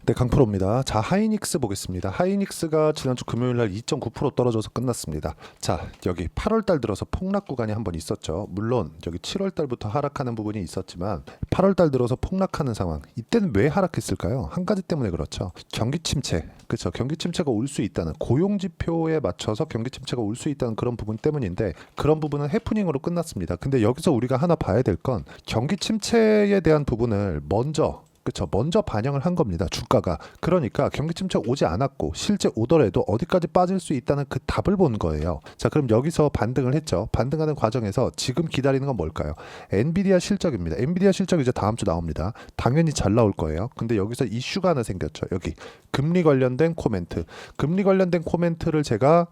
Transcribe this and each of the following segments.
네, 강프로입니다. 자, 하이닉스 보겠습니다. 하이닉스가 지난주 금요일 날 2.9% 떨어져서 끝났습니다. 자, 여기 8월 달 들어서 폭락 구간이 한번 있었죠. 물론 여기 7월 달부터 하락하는 부분이 있었지만 8월 달 들어서 폭락하는 상황. 이때는 왜 하락했을까요? 한 가지 때문에 그렇죠. 경기 침체. 그렇죠. 경기 침체가 올 수 있다는 고용 지표에 맞춰서 경기 침체가 올 수 있다는 그런 부분 때문인데 그런 부분은 해프닝으로 끝났습니다. 근데 여기서 우리가 하나 봐야 될 건 경기 침체에 대한 부분을 그쵸. 먼저 반영을 한 겁니다. 주가가. 그러니까 경기 침체 오지 않았고 실제 오더라도 어디까지 빠질 수 있다는 그 답을 본 거예요. 자, 그럼 여기서 반등을 했죠. 반등하는 과정에서 지금 기다리는 건 뭘까요? 엔비디아 실적입니다. 엔비디아 실적 이제 다음 주 나옵니다. 당연히 잘 나올 거예요. 근데 여기서 이슈가 하나 생겼죠. 여기 금리 관련된 코멘트. 금리 관련된 코멘트를 제가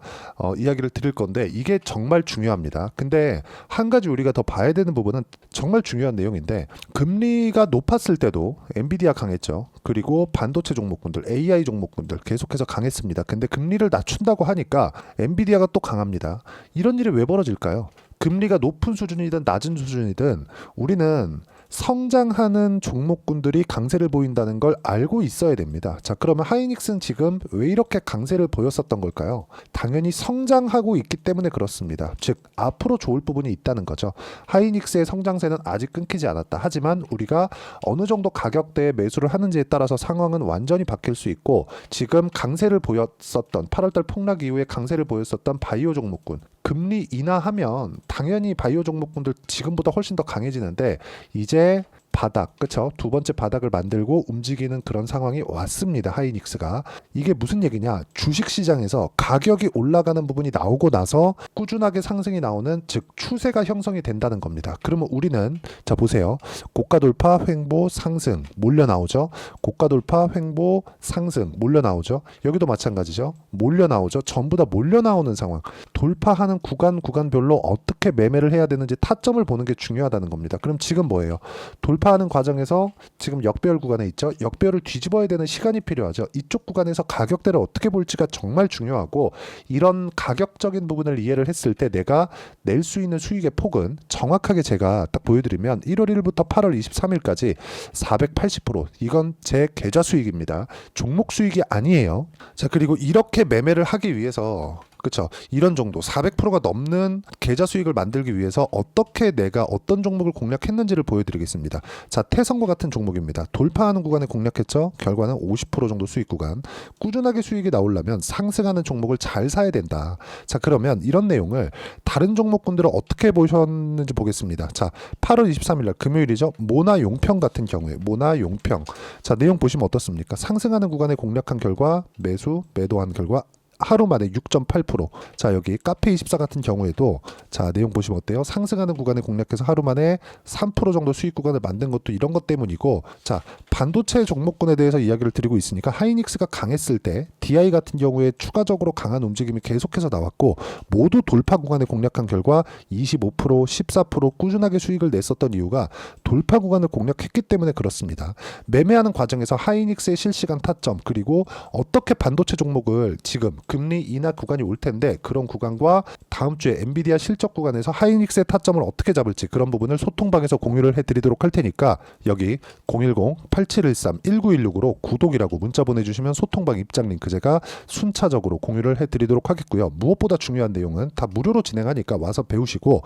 이야기를 드릴 건데 이게 정말 중요합니다. 근데 한 가지 우리가 더 봐야 되는 부분은 정말 중요한 내용인데 금리가 높았을 때도 엔비디아 강했죠. 그리고 반도체 종목군들, AI 종목군들 계속해서 강했습니다. 근데 금리를 낮춘다고 하니까 엔비디아가 또 강합니다. 이런 일이 왜 벌어질까요? 금리가 높은 수준이든 낮은 수준이든 우리는 성장하는 종목군들이 강세를 보인다는 걸 알고 있어야 됩니다. 자, 그러면 하이닉스는 지금 왜 이렇게 강세를 보였었던 걸까요? 당연히 성장하고 있기 때문에 그렇습니다. 즉, 앞으로 좋을 부분이 있다는 거죠. 하이닉스의 성장세는 아직 끊기지 않았다. 하지만 우리가 어느 정도 가격대에 매수를 하는지에 따라서 상황은 완전히 바뀔 수 있고 지금 강세를 보였었던 8월달 폭락 이후에 강세를 보였었던 바이오 종목군 금리 인하하면 당연히 바이오 종목군들 지금보다 훨씬 더 강해지는데 이제 바닥, 그쵸? 두 번째 바닥을 만들고 움직이는 그런 상황이 왔습니다. 하이닉스가. 이게 무슨 얘기냐? 주식시장에서 가격이 올라가는 부분이 나오고 나서 꾸준하게 상승이 나오는 즉 추세가 형성이 된다는 겁니다. 그러면 우리는 자 보세요. 고가 돌파, 횡보, 상승 몰려 나오죠. 고가 돌파, 횡보, 상승 몰려 나오죠. 여기도 마찬가지죠. 몰려 나오죠. 전부 다 몰려 나오는 상황. 돌파하는 구간별로 어떻게 매매를 해야 되는지 타점을 보는 게 중요하다는 겁니다. 그럼 지금 뭐예요? 돌파하는 과정에서 지금 역배열 구간에 있죠. 역배열을 뒤집어야 되는 시간이 필요하죠. 이쪽 구간에서 가격대를 어떻게 볼지가 정말 중요하고 이런 가격적인 부분을 이해를 했을 때 내가 낼 수 있는 수익의 폭은 정확하게 제가 딱 보여드리면 1월 1일부터 8월 23일까지 480% 이건 제 계좌 수익입니다. 종목 수익이 아니에요. 자, 그리고 이렇게 매매를 하기 위해서 그렇죠. 이런 정도 400%가 넘는 계좌 수익을 만들기 위해서 어떻게 내가 어떤 종목을 공략했는지를 보여드리겠습니다. 자, 태성과 같은 종목입니다. 돌파하는 구간에 공략했죠. 결과는 50% 정도 수익 구간. 꾸준하게 수익이 나오려면 상승하는 종목을 잘 사야 된다. 자, 그러면 이런 내용을 다른 종목군들은 어떻게 보셨는지 보겠습니다. 자, 8월 23일 날 금요일이죠. 모나용평 같은 경우에 모나용평. 자, 내용 보시면 어떻습니까? 상승하는 구간에 공략한 결과 매도한 결과 하루 만에 6.8%. 자, 여기 카페24 같은 경우에도 자, 내용 보시면 어때요? 상승하는 구간에 공략해서 하루 만에 3% 정도 수익 구간을 만든 것도 이런 것 때문이고 자, 반도체 종목군에 대해서 이야기를 드리고 있으니까 하이닉스가 강했을 때 DI 같은 경우에 추가적으로 강한 움직임이 계속해서 나왔고 모두 돌파 구간에 공략한 결과 25%, 14% 꾸준하게 수익을 냈었던 이유가 돌파 구간을 공략했기 때문에 그렇습니다. 매매하는 과정에서 하이닉스의 실시간 타점 그리고 어떻게 반도체 종목을 지금 금리 인하 구간이 올 텐데 그런 구간과 다음 주에 엔비디아 실적 구간에서 하이닉스의 타점을 어떻게 잡을지 그런 부분을 소통방에서 공유를 해드리도록 할 테니까 여기 010-8713-1916으로 구독이라고 문자 보내주시면 소통방 입장 링크 제가 순차적으로 공유를 해드리도록 하겠고요. 무엇보다 중요한 내용은 다 무료로 진행하니까 와서 배우시고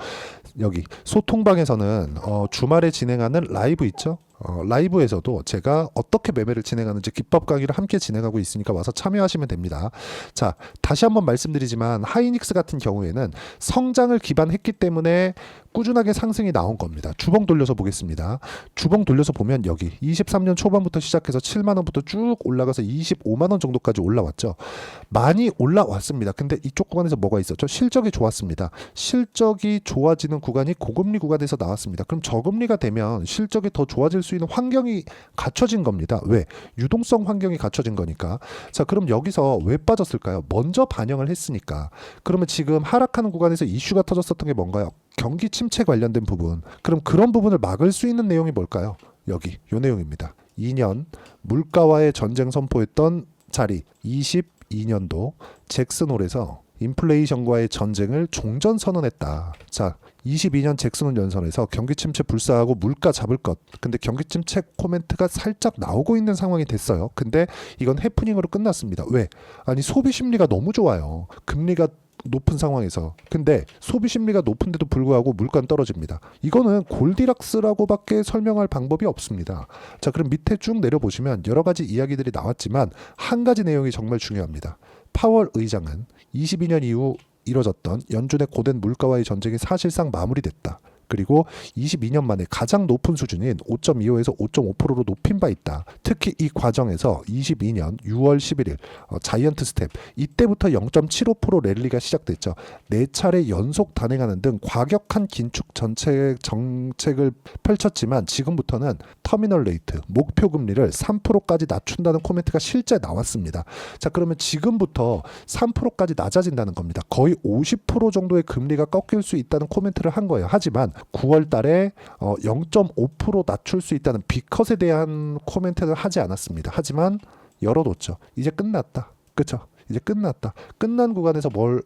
여기 소통방에서는 주말에 진행하는 라이브 있죠? 라이브에서도 제가 어떻게 매매를 진행하는지 기법 강의를 함께 진행하고 있으니까 와서 참여하시면 됩니다. 자, 다시 한번 말씀드리지만 하이닉스 같은 경우에는 성장을 기반했기 때문에 꾸준하게 상승이 나온 겁니다. 주봉 돌려서 보겠습니다. 주봉 돌려서 보면 여기 23년 초반부터 시작해서 7만 원부터 쭉 올라가서 25만 원 정도까지 올라왔죠. 많이 올라왔습니다. 근데 이쪽 구간에서 뭐가 있었죠? 실적이 좋았습니다. 실적이 좋아지는 구간이 고금리 구간에서 나왔습니다. 그럼 저금리가 되면 실적이 더 좋아질 수 있는 환경이 갖춰진 겁니다. 왜? 유동성 환경이 갖춰진 거니까. 자, 그럼 여기서 왜 빠졌을까요? 먼저 반영을 했으니까. 그러면 지금 하락하는 구간에서 이슈가 터졌었던 게 뭔가요? 경기 침체 관련된 부분. 그럼 그런 부분을 막을 수 있는 내용이 뭘까요? 여기 요 내용입니다. 2년 물가와의 전쟁 선포했던 자리 22년도 잭슨홀에서 인플레이션과의 전쟁을 종전 선언했다. 자, 22년 잭슨 연선에서 경기 침체 불사하고 물가 잡을 것. 근데 경기 침체 코멘트가 살짝 나오고 있는 상황이 됐어요. 근데 이건 해프닝으로 끝났습니다. 왜? 아니 소비 심리가 너무 좋아요. 금리가 높은 상황에서. 근데 소비 심리가 높은데도 불구하고 물가는 떨어집니다. 이거는 골디락스라고밖에 설명할 방법이 없습니다. 자, 그럼 밑에 쭉 내려보시면 여러 가지 이야기들이 나왔지만 한 가지 내용이 정말 중요합니다. 파월 의장은 22년 이후 이뤄졌던 연준의 고된 물가와의 전쟁이 사실상 마무리됐다. 그리고 22년 만에 가장 높은 수준인 5.25에서 5.5%로 높인 바 있다. 특히 이 과정에서 22년 6월 11일 자이언트 스텝 이때부터 0.75% 랠리가 시작됐죠. 4차례 연속 단행하는 등 과격한 긴축 정책을 펼쳤지만 지금부터는 터미널 레이트 목표 금리를 3%까지 낮춘다는 코멘트가 실제 나왔습니다. 자, 그러면 지금부터 3%까지 낮아진다는 겁니다. 거의 50% 정도의 금리가 꺾일 수 있다는 코멘트를 한 거예요. 하지만 9월 달에 0.5% 낮출 수 있다는 B컷에 대한 코멘트를 하지 않았습니다. 하지만 열어뒀죠. 이제 끝났다. 그렇죠? 이제 끝났다. 끝난 구간에서 뭘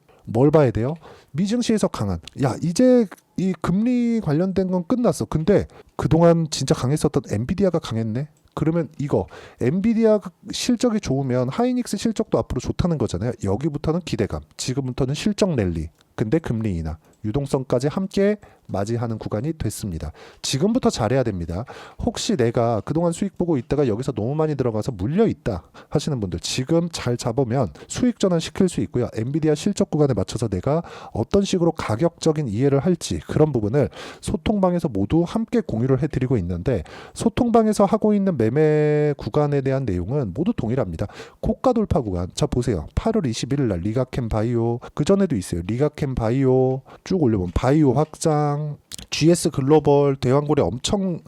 봐야 돼요? 미증시에서 강한. 야, 이제 이 금리 관련된 건 끝났어. 근데 그동안 진짜 강했었던 엔비디아가 강했네. 그러면 이거 엔비디아 실적이 좋으면 하이닉스 실적도 앞으로 좋다는 거잖아요. 여기부터는 기대감. 지금부터는 실적 랠리. 근데 금리 인하, 유동성까지 함께 맞이하는 구간이 됐습니다. 지금부터 잘해야 됩니다. 혹시 내가 그동안 수익 보고 있다가 여기서 너무 많이 들어가서 물려 있다 하시는 분들 지금 잘 잡으면 수익 전환 시킬 수 있고요. 엔비디아 실적 구간에 맞춰서 내가 어떤 식으로 가격적인 이해를 할지 그런 부분을 소통방에서 모두 함께 공유를 해드리고 있는데 소통방에서 하고 있는 매매 구간에 대한 내용은 모두 동일합니다. 고가 돌파 구간. 자, 보세요. 8월 21일 날 리가캠 바이오 그 전에도 있어요. 리가캠 바이오 쭉 올려보면 바이오 확장 GS 글로벌 대왕고래 엄청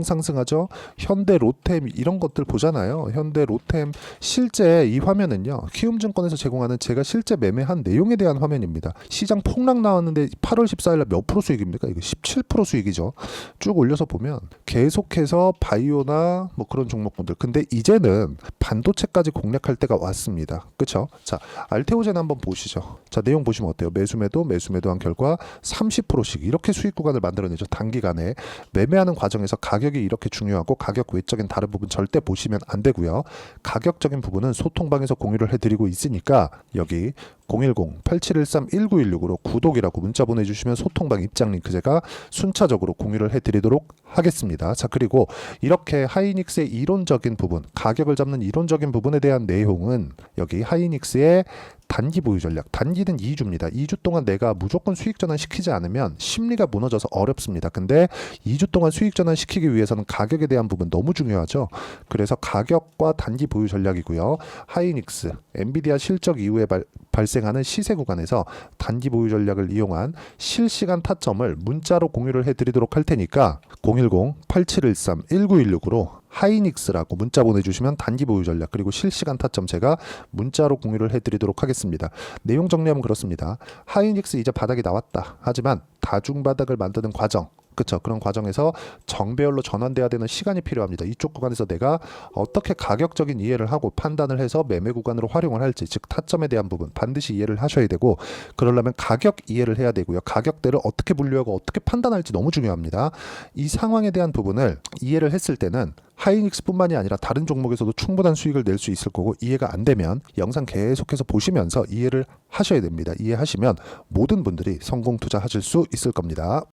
상승하죠. 현대 로템 이런 것들 보잖아요. 현대 로템 실제 이 화면은요. 키움증권에서 제공하는 제가 실제 매매한 내용에 대한 화면입니다. 시장 폭락 나왔는데 8월 14일 날 몇 프로 수익입니까? 이거 17% 수익이죠. 쭉 올려서 보면 계속해서 바이오나 뭐 그런 종목군들. 근데 이제는 반도체까지 공략할 때가 왔습니다. 그렇죠? 자, 알테오젠 한번 보시죠. 자, 내용 보시면 어때요? 매수매도한 결과 30%씩 이렇게 수익 구간을 만들어내죠. 단기간에 매매하는 과정에서 가격이 이렇게 중요하고 가격 외적인 다른 부분 절대 보시면 안 되고요. 가격적인 부분은 소통방에서 공유를 해드리고 있으니까 여기 010-8713-1916으로 구독이라고 문자 보내주시면 소통방 입장 링크 제가 순차적으로 공유를 해드리도록 하겠습니다. 자, 그리고 이렇게 하이닉스의 이론적인 부분, 가격을 잡는 이론적인 부분에 대한 내용은 여기 하이닉스의 단기 보유 전략. 단기는 2주입니다. 2주 동안 내가 무조건 수익 전환 시키지 않으면 심리가 무너져서 어렵습니다. 근데 2주 동안 수익 전환 시키기 위해서는 가격에 대한 부분 너무 중요하죠. 그래서 가격과 단기 보유 전략이고요. 하이닉스, 엔비디아 실적 이후에 발생하는 시세 구간에서 단기 보유 전략을 이용한 실시간 타점을 문자로 공유를 해드리도록 할 테니까 010-8713-1916으로 하이닉스라고 문자 보내주시면 단기 보유 전략 그리고 실시간 타점 제가 문자로 공유를 해드리도록 하겠습니다. 내용 정리하면 그렇습니다. 하이닉스 이제 바닥이 나왔다. 하지만 다중바닥을 만드는 과정 그렇죠. 그런 과정에서 정배열로 전환돼야 되는 시간이 필요합니다. 이쪽 구간에서 내가 어떻게 가격적인 이해를 하고 판단을 해서 매매 구간으로 활용을 할지 즉 타점에 대한 부분 반드시 이해를 하셔야 되고 그러려면 가격 이해를 해야 되고요. 가격대를 어떻게 분류하고 어떻게 판단할지 너무 중요합니다. 이 상황에 대한 부분을 이해를 했을 때는 하이닉스뿐만이 아니라 다른 종목에서도 충분한 수익을 낼 수 있을 거고 이해가 안 되면 영상 계속해서 보시면서 이해를 하셔야 됩니다. 이해하시면 모든 분들이 성공 투자하실 수 있을 겁니다.